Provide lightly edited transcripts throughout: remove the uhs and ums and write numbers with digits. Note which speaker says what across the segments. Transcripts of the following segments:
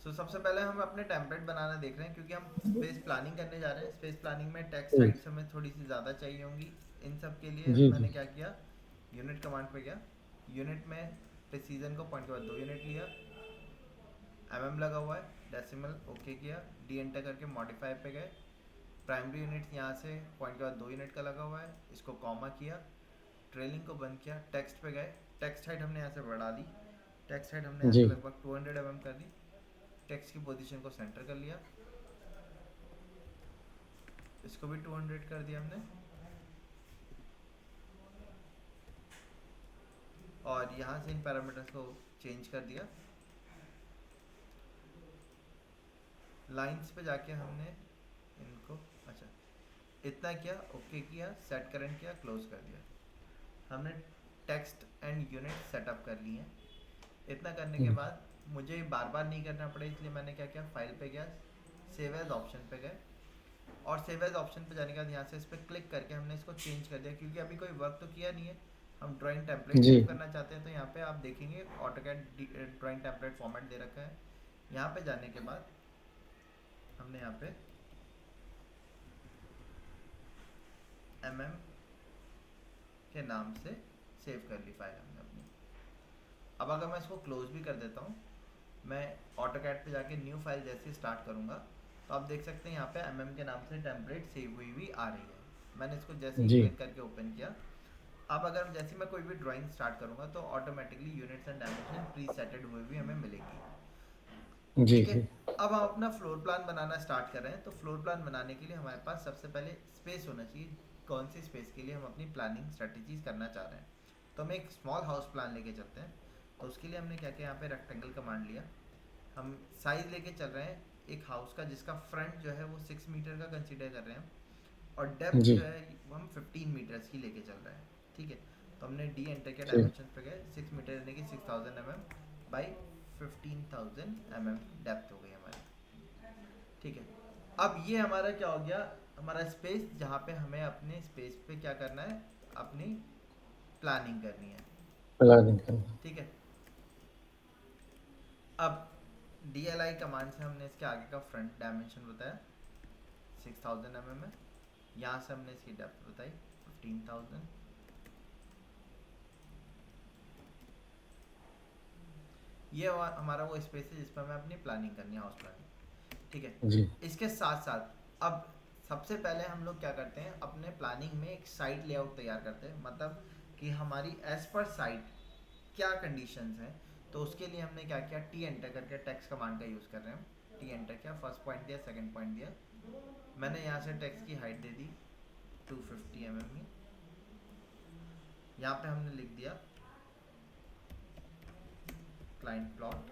Speaker 1: सो सबसे पहले हम अपने टेम्पलेट बनाना देख रहे हैं, क्योंकि हम स्पेस प्लानिंग करने जा रहे हैं। स्पेस प्लानिंग में टेक्स्ट
Speaker 2: जी
Speaker 1: हाइट्स हमें थोड़ी सी ज़्यादा चाहिए होंगी। इन सब के लिए
Speaker 2: जी जी
Speaker 1: मैंने क्या किया, यूनिट कमांड पे गया। यूनिट में प्रिसीजन को पॉइंट के बाद 2 यूनिट लिया। लगा हुआ है, डेसिमल ओके किया। डी एंटर करके मॉडिफाई पे गए। प्राइमरी यूनिट यहाँ से पॉइंट के बाद 2 यूनिट का लगा हुआ है, इसको कॉमा किया। ट्रेलिंग को बंद किया, टेक्स्ट पे गए। टेक्स्ट हाइट हमने यहाँ से बढ़ा दी। टेक्स्ट हाइट हमने यहाँ
Speaker 2: जी
Speaker 1: से लगभग 200 कर दी। टेक्स्ट की पोजीशन को सेंटर कर लिया, इसको भी 200 कर दिया हमने। और यहाँ से इन पैरामीटर्स को चेंज कर दिया। लाइंस पे जाके हमने इनको, अच्छा, इतना किया, ओके किया, सेट करंट किया, क्लोज कर दिया। हमने टेक्स्ट एंड यूनिट सेटअप कर लिए हैं। इतना करने के
Speaker 2: जी
Speaker 1: बाद मुझे बार बार नहीं करना पड़े, इसलिए मैंने क्या किया, फाइल पे गया, सेव एज ऑप्शन पे गए। और सेव एज ऑप्शन पे जाने के बाद यहाँ से इस पर क्लिक करके हमने इसको चेंज कर दिया, क्योंकि अभी कोई वर्क तो किया नहीं है। हम ड्राइंग टेम्पलेट
Speaker 2: जी
Speaker 1: सेव करना चाहते हैं, तो यहाँ पे आप देखेंगे ऑटोकैड ड्राइंग टेम्पलेट फॉर्मेट दे रखा है। यहाँ पे जाने के बाद हमने यहाँ पे एम के नाम से सेव कर ली फाइल हमने अपनी। अब अगर मैं इसको क्लोज भी कर देता हूँ, मैं ऑटोकैड पे जाके न्यू फाइल जैसे स्टार्ट करूँगा, तो आप देख सकते हैं यहाँ पे के नाम से टेम्पलेट सेव हुई हुई आ रही है। मैंने इसको जैसे ही
Speaker 2: जी
Speaker 1: क्लिक करके ओपन किया। अब अगर जैसे मैं कोई भी ड्राइंग स्टार्ट करूँगा, तो automatically units and dimension pre settled हुई हुई हमें मिलेगी।
Speaker 2: जी
Speaker 1: ठीक है।
Speaker 2: जी
Speaker 1: अब हम अपना फ्लोर प्लान बनाना स्टार्ट कर रहे हैं। तो फ्लोर प्लान बनाने के लिए हमारे पास सबसे पहले स्पेस होना चाहिए। कौन सी स्पेस के लिए हम अपनी प्लानिंग स्ट्रेटजीज करना चाह रहे हैं। तो हम एक स्मॉल हाउस प्लान लेके चलते हैं। तो उसके लिए हमने क्या किया, यहाँ पे रेक्टेंगल कमांड लिया। हम साइज लेके चल रहे हैं एक हाउस का, जिसका फ्रंट जो है वो 6 मीटर का कंसीडर कर रहे हैं हम। और डेप्थ
Speaker 2: जी
Speaker 1: जो है वो हम 15 मीटर्स की लेके चल रहे हैं। ठीक है। तो हमने डी एंटर किया,
Speaker 2: ठीक
Speaker 1: डायमेंशन पे गए, 6 मीटर यानी कि 6000 बाई 15,000 डेप्थ हो गई हमारी। ठीक है। अब ये हमारा क्या हो गया, हमारा स्पेस, जहाँ पे हमें अपने स्पेस पे क्या करना है, अपनी प्लानिंग करनी है।
Speaker 2: प्लानिंग करना।
Speaker 1: ठीक है। अब डी एल आई कमांड से हमने इसके आगे का फ्रंट डायमेंशन बताया 6000 है। यहाँ से हमने इसकी डेप्थ बताई 15,000। ये हमारा वो स्पेस है जिस पर हमें अपनी प्लानिंग करनी है, हाउस प्लानिंग। ठीक है।
Speaker 2: जी
Speaker 1: इसके साथ साथ अब सबसे पहले हम लोग क्या करते हैं, अपने प्लानिंग में एक साइट लेआउट तैयार करते हैं, मतलब कि हमारी एज पर साइट क्या कंडीशंस हैं। तो उसके लिए हमने क्या किया, टी एंटर करके टेक्स्ट कमांड का यूज़ कर रहे हैं हम। टी एंटर किया, फर्स्ट पॉइंट दिया, सेकंड पॉइंट दिया। मैंने यहाँ से टेक्स्ट की हाइट दे दी 250 की। यहाँ पे हमने लिख दिया क्लाइंट प्लॉट।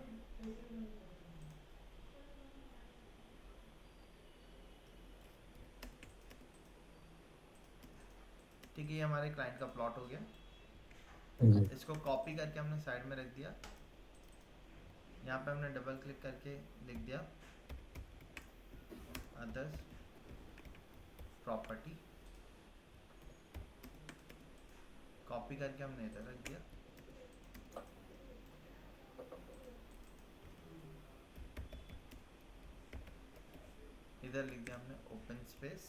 Speaker 1: ठीक है, ये हमारे क्लाइंट का प्लॉट हो गया।
Speaker 2: जी
Speaker 1: इसको कॉपी करके हमने साइड में रख दिया। यहाँ पे हमने डबल क्लिक करके लिख दिया अदर्स प्रॉपर्टी। कॉपी करके हमने इधर रख दिया। इधर लिख दिया हमने ओपन स्पेस।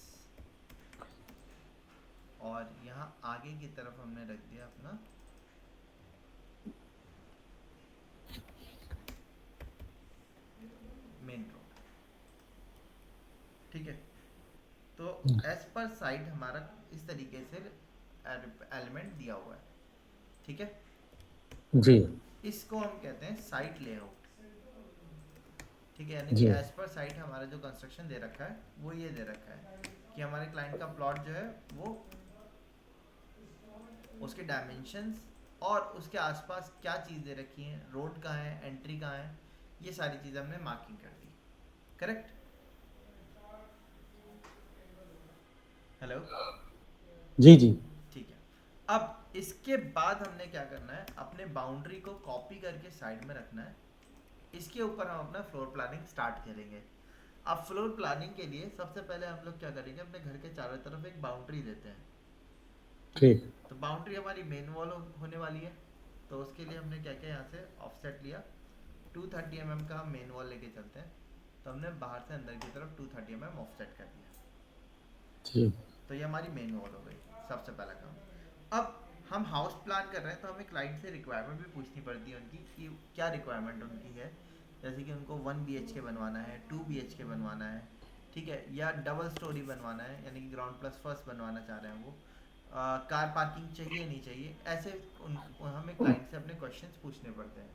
Speaker 1: और यहाँ आगे की तरफ हमने रख दिया अपना मेन रोड। ठीक है। तो एज पर साइट हमारा इस तरीके से एलिमेंट दिया हुआ है। ठीक है।
Speaker 2: जी
Speaker 1: इसको हम कहते हैं साइट लेआउट। ठीक है, यानी कि
Speaker 2: जी
Speaker 1: एज पर साइट हमारा जो कंस्ट्रक्शन दे रखा है वो ये दे रखा है कि हमारे क्लाइंट का प्लॉट जो है वो, उसके डायमेंशंस और उसके आसपास क्या चीज़ दे रखी हैं, रोड कहाँ है, एंट्री कहाँ है, ये सारी चीज़ें हमने मार्किंग कर दी। करेक्ट। हेलो।
Speaker 2: जी जी
Speaker 1: ठीक है। अब इसके बाद हमने क्या करना है, अपने बाउंड्री को कॉपी करके साइड में रखना है। इसके ऊपर हम अपना फ्लोर प्लानिंग स्टार्ट करेंगे। अब फ्लोर प्लानिंग के लिए सबसे पहले हम लोग क्या करेंगे, अपने घर के चारों तरफ एक बाउंड्री देते हैं। ठीक है।
Speaker 2: ठीक
Speaker 1: तो बाउंड्री हमारी मेन वॉल होने वाली है। तो उसके लिए हमने क्या किया, यहाँ से ऑफसेट लिया 230 का हम मेन वॉल लेके चलते हैं, तो हमने बाहर से अंदर की तरफ 230 ऑफसेट कर दिया।
Speaker 2: जी
Speaker 1: तो ये हमारी मेन वॉल हो गई, सबसे पहला काम। अब हम हाउस प्लान कर रहे हैं तो हमें क्लाइंट से रिक्वायरमेंट भी पूछनी पड़ती है उनकी कि क्या रिक्वायरमेंट उनकी है। जैसे कि उनको 1 BHK बनवाना है, 2 BHK बनवाना है, ठीक है, या डबल स्टोरी बनवाना है, यानी कि ग्राउंड प्लस फर्स्ट बनवाना चाह रहे हैं वो, कार पार्किंग चाहिए नहीं चाहिए, ऐसे हमें क्लाइंट से अपने क्वेश्चंस पूछने पड़ते हैं।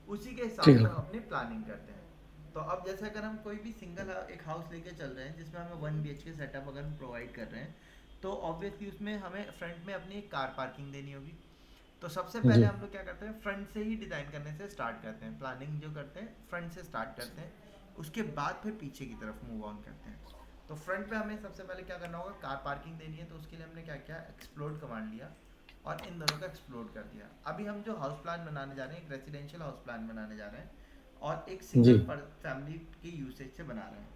Speaker 1: उसी के हिसाब
Speaker 2: ठीक
Speaker 1: से
Speaker 2: है।
Speaker 1: हम अपनी प्लानिंग करते हैं। तो अब जैसे अगर हम कोई भी सिंगल एक हाउस लेके चल रहे हैं जिसमें हमें 1 BHK सेटअप अगर हम प्रोवाइड कर रहे हैं, तो ऑब्वियसली उसमें हमें फ्रंट में अपनी एक कार पार्किंग देनी होगी। तो सबसे पहले
Speaker 2: जी
Speaker 1: हम लोग क्या करते हैं, फ्रंट से ही डिज़ाइन करने से स्टार्ट करते हैं, प्लानिंग जो करते हैं फ्रंट से स्टार्ट करते हैं, उसके बाद फिर पीछे की तरफ मूव ऑन करते हैं। तो फ्रंट पे हमें सबसे पहले क्या करना होगा, कार पार्किंग देनी है, तो उसके लिए हमने क्या किया, एक्सप्लोड कमांड लिया और इन दोनों का एक्सप्लोड कर दिया। अभी हम जो हाउस प्लान बनाने जा रहे हैं, एक रेजिडेंशियल हाउस प्लान बनाने जा रहे हैं और एक
Speaker 2: जी
Speaker 1: सिंगल फैमिली के यूसेज से बना रहे हैं।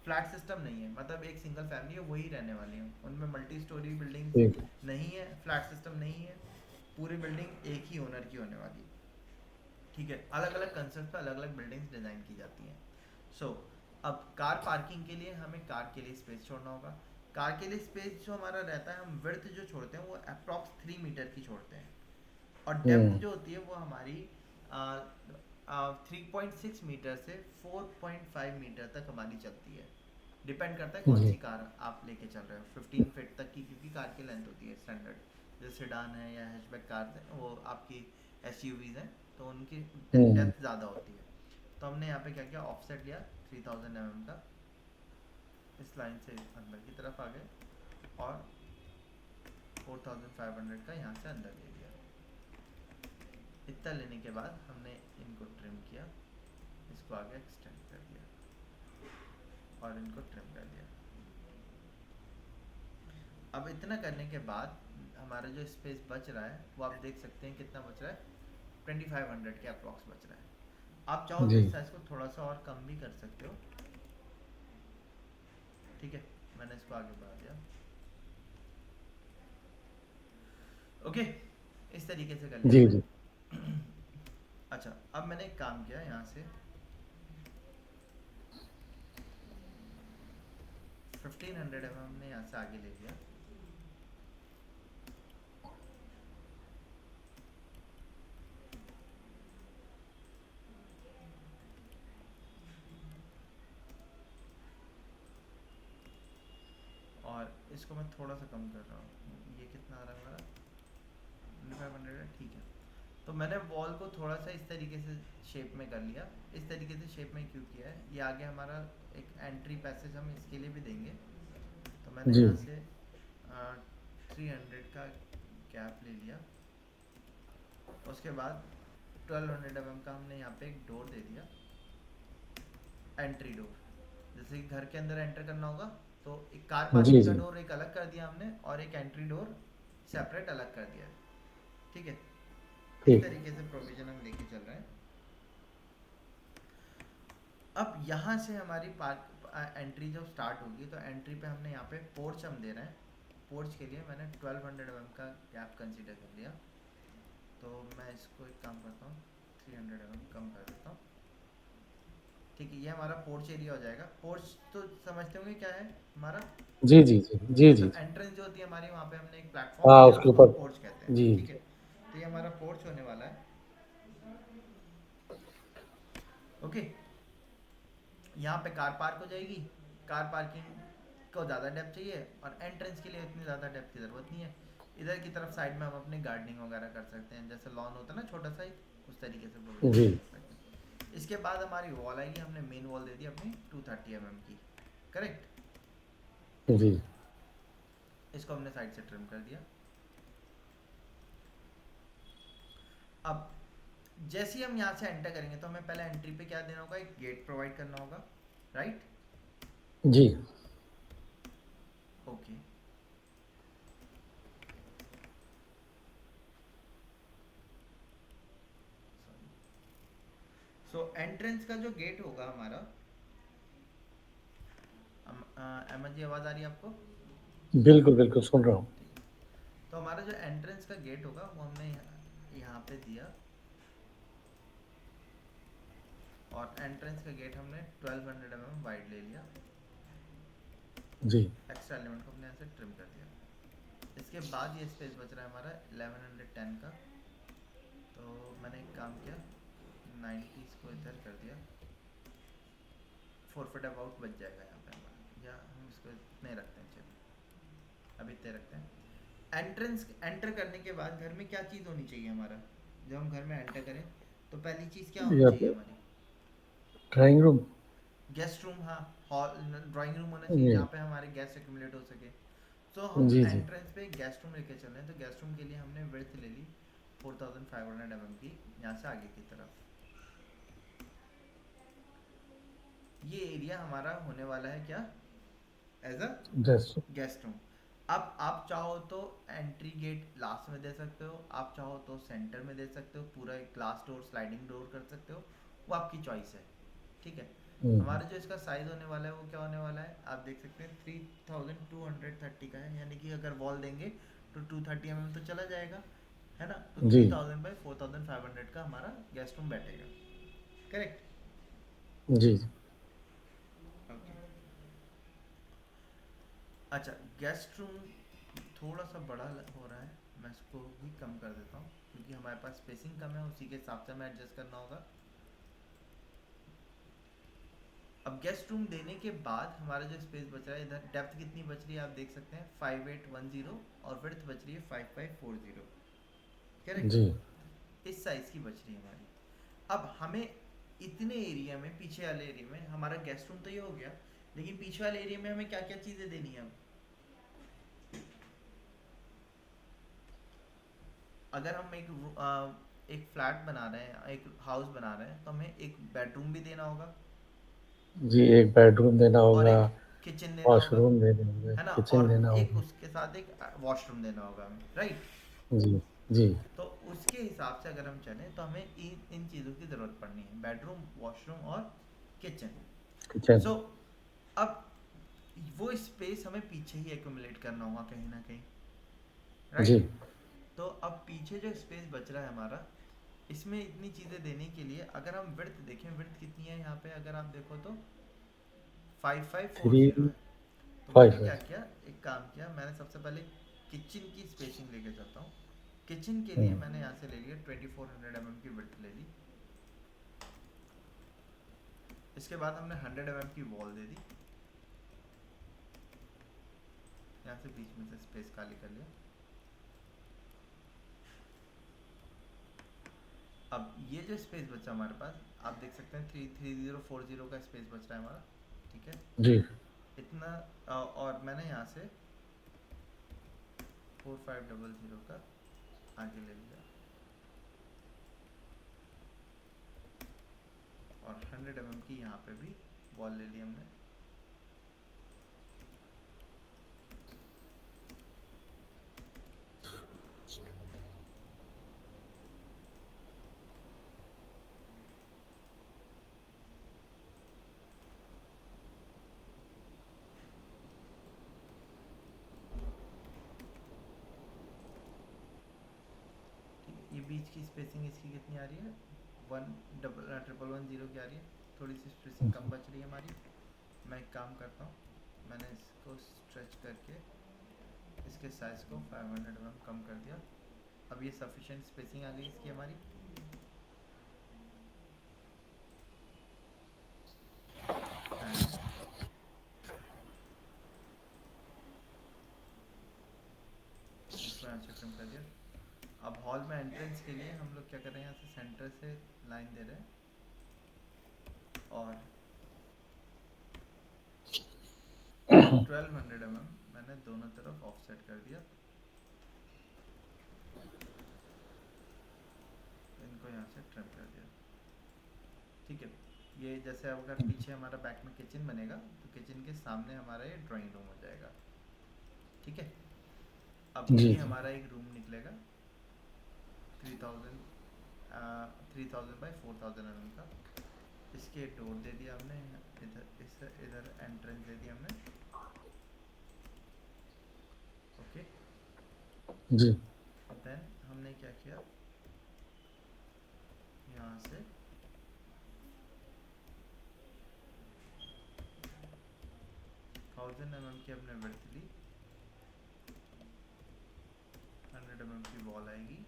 Speaker 1: फ्लैट सिस्टम नहीं है, मतलब एक सिंगल फैमिली है वही रहने वाली है, उनमें मल्टी स्टोरी बिल्डिंग्स
Speaker 2: ठीक है।
Speaker 1: नहीं है, फ्लैट सिस्टम नहीं है, पूरी बिल्डिंग एक ही ओनर की होने वाली है। ठीक है, अलग अलग कंसेप्ट पे अलग अलग बिल्डिंग्स डिज़ाइन की जाती हैं। सो अब कार पार्किंग के लिए हमें कार के लिए स्पेस छोड़ना होगा। कार के लिए स्पेस जो हमारा रहता है, हम विड्थ जो छोड़ते हैं वो अप्रॉक्स 3 मीटर की छोड़ते हैं, और डेप्थ
Speaker 2: हम्म
Speaker 1: जो होती है वो हमारी 3.6 मीटर से 4.5 मीटर तक हमारी चलती है। डिपेंड करता है कौन
Speaker 2: जी
Speaker 1: सी कार आप लेके चल रहे हो, 15 फीट तक की, क्योंकि कार की लेंथ होती है स्टैंडर्ड। जैसे सेडान है या हैचबैक कार है, वो आपकी एसयूवीज हैं, तो उनकी
Speaker 2: हम्म
Speaker 1: डेप्थ ज़्यादा होती है। तो हमने यहाँ पे क्या किया, ऑफसेट लिया 3000 का, इस लाइन से अंदर की तरफ आ गए और 4500 का यहाँ से अंदर ले लिया। इतना लेने के बाद हमने इनको ट्रिम किया, इसको आगे एक्सटेंड कर दिया और इनको ट्रिम कर दिया। अब इतना करने के बाद हमारा जो स्पेस बच रहा है वो आप देख सकते हैं कितना बच रहा है, 2500 के अप्रॉक्स बच रहा है। आप चाहो तो
Speaker 2: जी
Speaker 1: इस साइज को थोड़ा सा और कम भी कर सकते हो। ठीक है, मैंने इसको आगे बढ़ा दिया। ओके, इस तरीके से कर लिया
Speaker 2: जी
Speaker 1: हमने।
Speaker 2: जी
Speaker 1: अच्छा, अब मैंने एक काम किया, यहाँ से 1500 हमने यहाँ से आगे ले लिया। और इसको मैं थोड़ा सा कम कर रहा हूँ, ये कितना आ रहा है हमारा, 2500 है, ठीक है। तो मैंने वॉल को थोड़ा सा इस तरीके से शेप में कर लिया। इस तरीके से शेप में क्यों किया है, ये आगे हमारा एक एंट्री पैसेज हम इसके लिए भी देंगे। तो मैंने
Speaker 2: जी
Speaker 1: यहाँ से 300 का गैप ले लिया। उसके बाद 1200 का हमने यहाँ पे एक डोर दे दिया, एंट्री डोर। जैसे कि घर के अंदर एंटर करना होगा, तो एक कार
Speaker 2: जी
Speaker 1: पार्किंग का
Speaker 2: जी
Speaker 1: डोर एक अलग कर दिया हमने और एक एंट्री डोर सेपरेट अलग कर दिया। ठीक है, इस
Speaker 2: ठीक
Speaker 1: तरीके से प्रोविजन हम लेके चल रहे हैं। अब यहाँ से हमारी पार्क एंट्री जब स्टार्ट होगी, तो एंट्री पे हमने यहाँ पे पोर्च हम दे रहे हैं। पोर्च के लिए मैंने 1200 का गैप कंसीडर कर लिया। तो मैं इसको एक काम करता हूँ, 300 कम कर देता हूँ। ठीक है, ये हमारा पोर्च एरिया हो जाएगा। पोर्च तो समझते होंगे क्या है हमारा,
Speaker 2: जी जी जी जी जी
Speaker 1: मतलब
Speaker 2: जी
Speaker 1: एंट्रेंस जो होती है हमारी, वहाँ पे हमने एक प्लेटफॉर्म
Speaker 2: हाँ
Speaker 1: दिया,
Speaker 2: उसके
Speaker 1: उसको हम
Speaker 2: ऊपर
Speaker 1: पोर्च कहते
Speaker 2: जी
Speaker 1: हैं। ठीक है, तो ये हमारा पोर्च होने वाला है। ओके, यहाँ पे कार पार्क हो जाएगी। कार पार्किंग को ज़्यादा डेप्थ चाहिए और एंट्रेंस के लिए इतनी ज़्यादा डेप्थ की ज़रूरत नहीं है। इधर की तरफ साइड में हम अपनी गार्डनिंग वगैरह कर सकते हैं, जैसे लॉन होता है ना छोटा सा ही, उस तरीके से प्रोविजन
Speaker 2: जी
Speaker 1: हम कर सकते हैं। इसके बाद हमारी वॉल आएगी, हमने मेन वॉल दे दी अपनी 230 की, करेक्ट।
Speaker 2: जी
Speaker 1: इसको हमने साइड से ट्रिम कर दिया। अब जैसे ही हम यहाँ से एंटर करेंगे, तो हमें पहले एंट्री पे क्या देना होगा, एक गेट प्रोवाइड करना होगा, राइट।
Speaker 2: जी
Speaker 1: ओके, सो एंट्रेंस का जो गेट होगा हमारा, अहमद जी आवाज़ आ रही है आपको?
Speaker 2: बिल्कुल बिल्कुल सुन रहा हूँ।
Speaker 1: ठीक है, तो हमारा जो एंट्रेंस का गेट होगा वो हमने यहाँ पे दिया। और एंट्रेंस का गेट हमने 1200 mm वाइड ले लिया।
Speaker 2: जी,
Speaker 1: एक्स्ट्रा एलिमेंट को हमने यहाँ से ट्रिम कर दिया। इसके बाद ये स्पेस बच रहा है हमारा 1110 का। तो मैंने एक काम किया, 90s को इधर कर दिया, 4 फीट अबाउट बच जाएगा यहाँ पे हमारा, या हम इसको इतने रखते हैं, चलिए अभी इतने रखते हैं। एंट्रेंस एंटर करने के बाद घर में क्या चीज़ होनी चाहिए हमारा, जब हम घर में एंटर करें तो पहली चीज़ क्या होनी
Speaker 2: या
Speaker 1: चाहिए
Speaker 2: तो
Speaker 1: हमारी?
Speaker 2: Drawing room.
Speaker 1: गेस्ट रूम, हाँ। हॉल, ड्राइंग रूम होना चाहिए
Speaker 2: जी,
Speaker 1: जहाँ पे हमारे गेस्ट एक्यूमुलेट हो सके। तो हम
Speaker 2: जी, जी,
Speaker 1: एंट्रेंस पे गेस्ट रूम लेके चल रहे हैं, तो गेस्ट रूम के लिए हमने विड्थ ले ली 4500 mm की, यहाँ से आगे की तरफ। ये एरिया हमारा होने वाला है क्या, as a
Speaker 2: dress.
Speaker 1: Guest room. अब आप चाहो तो एंट्री गेट लास्ट में दे सकते हो, आप चाहो तो सेंटर में दे सकते हो, पूरा एक ग्लास डोर, स्लाइडिंग डोर कर सकते हो, वो आपकी चॉइस है। ठीक है।
Speaker 2: हुँ,
Speaker 1: हमारा जो इसका साइज होने वाला है वो क्या होने वाला है, आप देख सकते हैं 3230 का है, यानी कि अगर वॉल देंगे तो 230 mm तो चला जाएगा, है ना। तो
Speaker 2: जी,
Speaker 1: 3000 बाई 4500 का हमारा गेस्ट रूम बैठेगा। करेक्ट।
Speaker 2: जी, जी,
Speaker 1: ओके। अच्छा, गेस्ट रूम थोड़ा सा बड़ा हो रहा है, मैं इसको भी कम कर देता हूँ क्योंकि हमारे पास स्पेसिंग कम है, उसी के हिसाब से हमें एडजस्ट करना होगा। अब गेस्ट रूम देने के बाद हमारा जो स्पेस बच रहा है, इधर डेप्थ कितनी बच रही है आप देख सकते हैं, 5810, और विड्थ बच रही है 5540।
Speaker 2: जी,
Speaker 1: करेक्ट। इस साइज की बच रही है हमारी। अब हमें इतने एरिया में, पीछे वाले एरिया में हमारा गेस्ट रूम तो ये हो गया, लेकिन पीछे वाले एरिया में हमें क्या क्या चीज़ें देनी है अब। अगर हम एक फ्लैट बना रहे हैं, एक हाउस बना रहे हैं, तो हमें एक बेडरूम भी देना होगा,
Speaker 2: जी, एक बेडरूम देना
Speaker 1: और
Speaker 2: होगा,
Speaker 1: एक किचन देना होगा,
Speaker 2: वॉशरूम देने होंगे,
Speaker 1: है ना,
Speaker 2: किचन
Speaker 1: और
Speaker 2: देना
Speaker 1: एक
Speaker 2: होगा।
Speaker 1: उसके साथ एक वॉशरूम देना होगा हमें, राइट।
Speaker 2: जी, जी,
Speaker 1: तो उसके हिसाब से अगर हम चलें तो हमें इन चीज़ों की ज़रूरत पड़नी है, बेडरूम, वॉशरूम और किचन।
Speaker 2: किचन।
Speaker 1: सो अब वो स्पेस हमें पीछे ही एक्यूमुलेट करना होगा कहीं ना कहीं,
Speaker 2: जी,
Speaker 1: राइट। तो अब पीछे जो स्पेस बच रहा है हमारा, इसमें इतनी चीज़ें देने के लिए अगर हम विड्थ देखें, विड्थ कितनी है यहाँ पे अगर आप देखो तो 5540
Speaker 2: 3,
Speaker 1: है। तो मैंने
Speaker 2: 5 है।
Speaker 1: क्या किया, एक काम किया, मैंने सबसे पहले किचन की स्पेसिंग लेके चलता हूँ। किचन के लिए
Speaker 2: हुँ,
Speaker 1: मैंने यहाँ से ले लिया 2400 mm की विड्थ ले ली। इसके बाद हमने 100 mm की वॉल दे दी, यहाँ से बीच में से स्पेस खाली कर लिया। अब ये जो स्पेस बचा हमारे पास, आप देख सकते हैं 33040 का स्पेस बच रहा है हमारा। ठीक है।
Speaker 2: जी,
Speaker 1: इतना और मैंने यहाँ से 4500 का आगे ले लिया, और 100 mm की यहाँ पे भी वॉल ले ली हमने। ठीक है, ये बीच की स्पेसिंग इसकी कितनी आ रही है, 11110 की आ रही है, थोड़ी सी स्पेसिंग कम बच रही है हमारी। मैं एक काम करता हूँ, मैंने इसको स्ट्रेच करके इसके साइज़ को 500 mm कम कर दिया। अब ये सफिशेंट स्पेसिंग आ गई इसकी हमारी। एंड इसको यहाँ से ट्रिम कर दिया। अब हॉल में एंट्रेंस के लिए हम लोग क्या कर रहे हैं, यहाँ से सेंटर से लाइन दे रहे हैं, और 1200 mm मैंने दोनों तरफ ऑफसेट कर दिया। इनको यहाँ से ट्रिम कर दिया। ठीक है। ये जैसे अब अगर पीछे हमारा बैक में किचन बनेगा, तो किचन के सामने हमारा ये ड्राइंग रूम हो जाएगा। ठीक है। अब
Speaker 2: जी,
Speaker 1: ये
Speaker 2: जी,
Speaker 1: हमारा एक रूम निकलेगा 3000 3000 बाई 4000 mm का। इसके डोर दे दिया हमने, इधर इधर एंट्रेंस दे दी हमने। ओके।
Speaker 2: जी,
Speaker 1: देन हमने क्या किया, यहाँ से 1000 mm की हमने विड्थ ली, 100 mm की वॉल आएगी।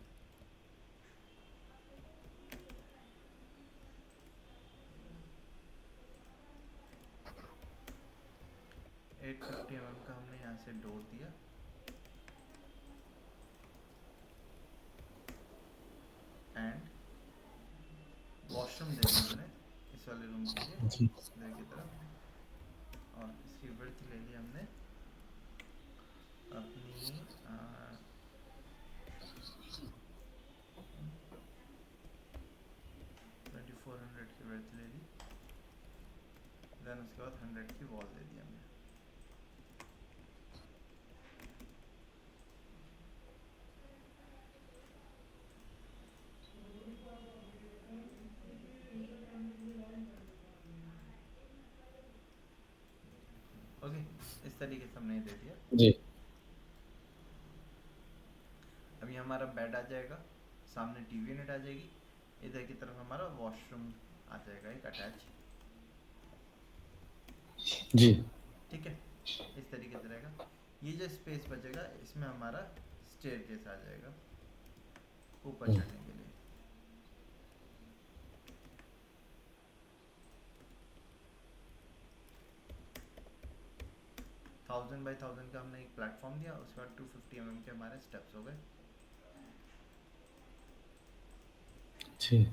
Speaker 1: एट 50 mm का हमने यहाँ से डोर दिया, एंड वॉशरूम दे दी हमने इस वाले रूम के लिए
Speaker 2: जी,
Speaker 1: इधर की तरफ, और इसकी विड्थ ले ली हमने अपनी 2400 की विड्थ ले ली। देन उसके बाद 100 की वॉल दे दी हमने। ओके, इस तरीके से हमने दे दिया।
Speaker 2: जी,
Speaker 1: अभी हमारा बेड आ जाएगा, सामने टीवी यूनिट आ जाएगी, इधर की तरफ हमारा वॉशरूम आ जाएगा एक अटैच।
Speaker 2: जी,
Speaker 1: ठीक है, इस तरीके से रहेगा। ये जो स्पेस बचेगा इसमें हमारा स्टेयरकेस आ जाएगा ऊपर
Speaker 2: हुँ,
Speaker 1: चढ़ने के लिए। थाउजेंड बाई थाउजेंड का हमने एक प्लेटफॉर्म दिया, उसके बाद 250 mm के हमारे स्टेप्स हो गए।
Speaker 2: जी,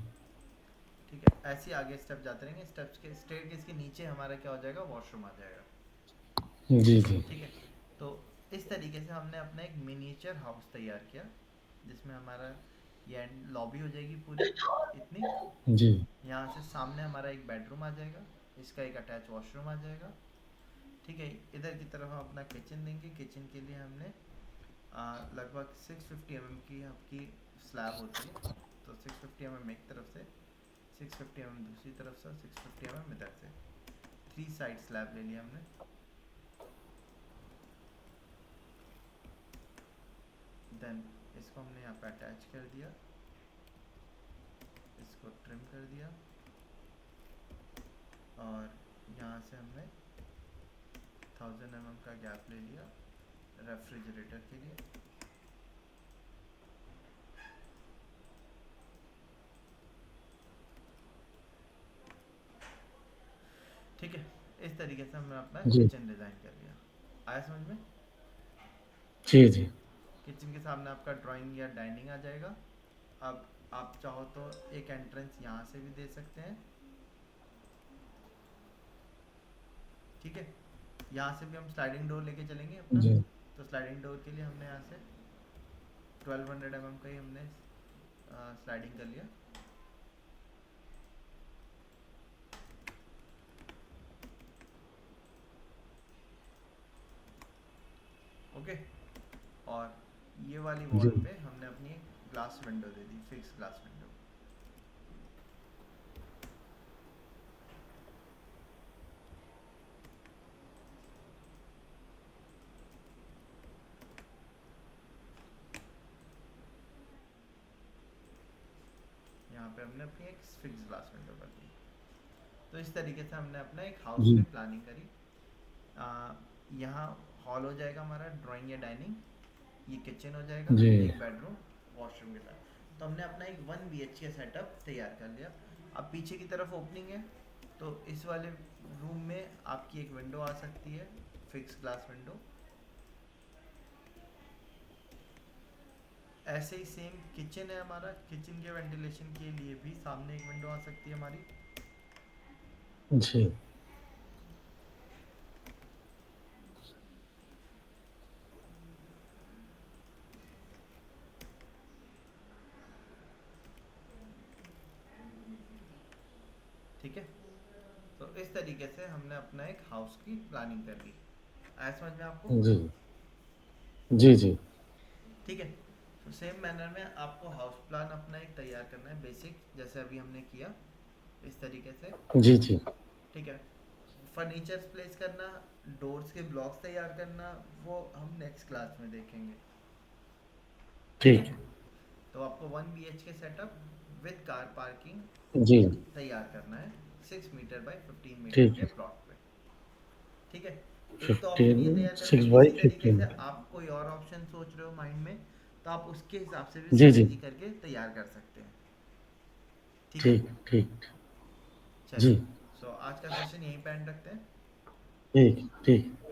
Speaker 1: ठीक है, ऐसे ही आगे स्टेप जाते रहेंगे। स्टेप्स के स्टेयरकेस के नीचे हमारा क्या हो जाएगा, वॉशरूम आ जाएगा।
Speaker 2: जी, जी,
Speaker 1: ठीक है, तो इस तरीके से हमने अपना एक मिनिएचर हाउस तैयार किया, जिसमें हमारा ये एंड लॉबी हो जाएगी पूरी इतनी।
Speaker 2: जी,
Speaker 1: यहाँ से सामने हमारा एक बेडरूम आ जाएगा, इसका एक अटैच वॉशरूम आ जाएगा। ठीक है, इधर की तरफ हम अपना किचन देंगे। किचन के लिए हमने लगभग 650 mm की आपकी स्लैब होती है, तो 650 mm एक तरफ से, 650 mm दूसरी तरफ से, 650 mm इधर से, 3 साइड स्लैब ले लिया हमने। देन इसको हमने यहाँ पे अटैच कर दिया, इसको ट्रिम कर दिया, और यहाँ से हमने 1000 mm का गैप ले लिया रेफ्रिजरेटर के लिए। ठीक है, इस तरीके से हमने अपना
Speaker 2: जी,
Speaker 1: किचन डिज़ाइन कर लिया। आया समझ में?
Speaker 2: जी, जी,
Speaker 1: किचन के सामने आपका ड्राइंग या डाइनिंग आ जाएगा। अब आप चाहो तो एक एंट्रेंस यहाँ से भी दे सकते हैं। ठीक है, यहाँ से भी हम स्लाइडिंग डोर लेके चलेंगे अपना।
Speaker 2: जी,
Speaker 1: तो स्लाइडिंग डोर के लिए हमने यहाँ से 1200 mm का ही हमने स्लाइडिंग कर लिया। ओके, और ये वाली
Speaker 2: जी,
Speaker 1: वॉल पे हमने अपनी एक ग्लास विंडो दे दी, फिक्स ग्लास विंडो। यहाँ पे हमने अपनी एक फिक्स ग्लास विंडो कर दी। तो इस तरीके से हमने अपना एक हाउस
Speaker 2: जी,
Speaker 1: की प्लानिंग करी। यहाँ हॉल हो जाएगा हमारा, ड्राइंग या डाइनिंग, ये किचन हो जाएगा,
Speaker 2: जी,
Speaker 1: एक बेडरूम वॉशरूम के साथ। तो हमने अपना एक 1 BHK सेटअप तैयार कर लिया। अब पीछे की तरफ ओपनिंग है, तो इस वाले रूम में आपकी एक विंडो आ सकती है, फिक्स ग्लास विंडो। ऐसे ही सेम किचन है हमारा, किचन के वेंटिलेशन के लिए भी सामने एक विंडो आ सकती है हमारी।
Speaker 2: जी,
Speaker 1: ठीक है, तो इस तरीके से हमने अपना एक हाउस की प्लानिंग कर ली। आया समझ में आपको?
Speaker 2: जी, जी, जी,
Speaker 1: ठीक है, तो सेम मैनर में आपको हाउस प्लान अपना एक तैयार करना है, बेसिक, जैसे अभी हमने किया इस तरीके से।
Speaker 2: जी, जी,
Speaker 1: ठीक है, फर्नीचर्स प्लेस करना, डोर्स के ब्लॉक्स तैयार करना, वो हम नेक्स्ट क्लास में देखेंगे। ठीक
Speaker 2: ठीक
Speaker 1: है,
Speaker 2: है,
Speaker 1: तो आपको 1 BHK setup with car parking
Speaker 2: जी,
Speaker 1: तैयार करना है 6 मीटर बाय 15 मीटर
Speaker 2: ठीक
Speaker 1: के
Speaker 2: है,
Speaker 1: प्लॉट पे। ठीक है, एक तो ऑप्शन ये
Speaker 2: 15
Speaker 1: तैयार कर
Speaker 2: 6
Speaker 1: सकते हैं,
Speaker 2: बाई
Speaker 1: इसी तरीके
Speaker 2: 15
Speaker 1: से आप कोई और ऑप्शन सोच रहे हो माइंड में, तो आप उसके हिसाब से भी
Speaker 2: जी, जी।
Speaker 1: स्ट्रेटेजी करके तैयार कर सकते हैं। ठीक है,
Speaker 2: ठीक, ठीक। जी,
Speaker 1: चलिए। सो आज का सेशन यहीं पे एंड रखते हैं।
Speaker 2: ठीक, ठीक।